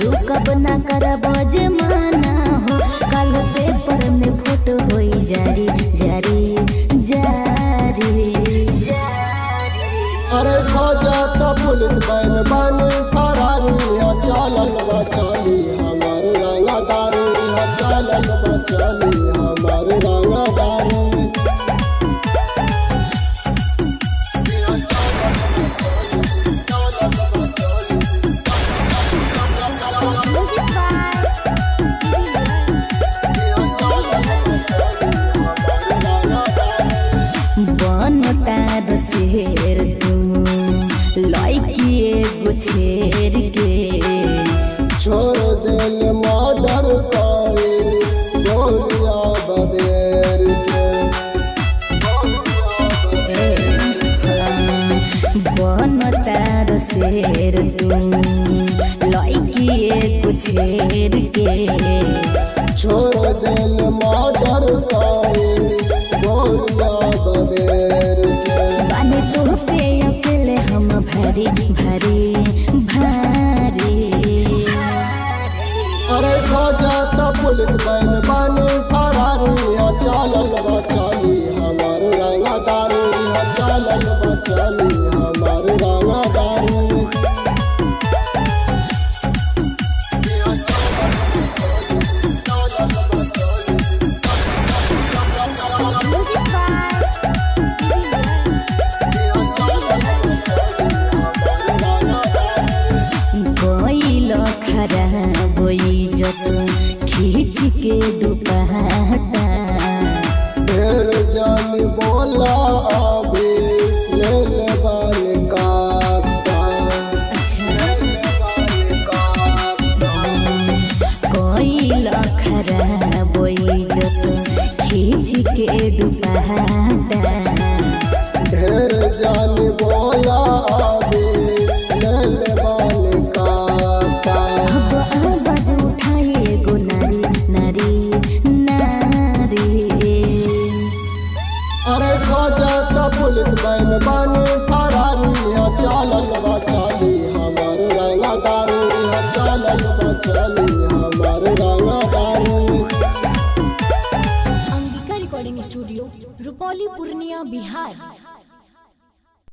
रुकब ना करब जमाना हो। कल पेपर में फोटो होई जारी जारी जारी। अरे खोजता पुलिस बैन बनी फरारी चलल बचली हमार रंगदारी चलल बचली हमार रंगदारी। बनता शेर तू लड़की एगो छेर के छोड़ दिल मर्डर करे गोलिया बबेर के। बनता शेर तू लड़की एगो छेर के छोड़ दिल मर्डर करे गोलिया बबेर के। बाने तो पे अकेले हम भारी भारी भारी। अरे खोजता पुलिस बैन बनी फरारी चलल बचली हमार रंगदारी चलल बचली हमार रंगदारी। खराब इज्जत खींच के दुपहटा। ढेर जानी बोला अभी ले ले बाल काटा। कोई खराब इज्जत खींच के दुपहटा। ढेर जानी बोला अभी ले ले बाल काटा। अब आवाज उठाए गो नारी नारी नारी। अरे खोजता पुलिस बैन बनी फरारी चलल बचली हमार रंगदारी चलल बचली हमार रंगदारी। Angika recording studio Rupauli Purnia Bihar.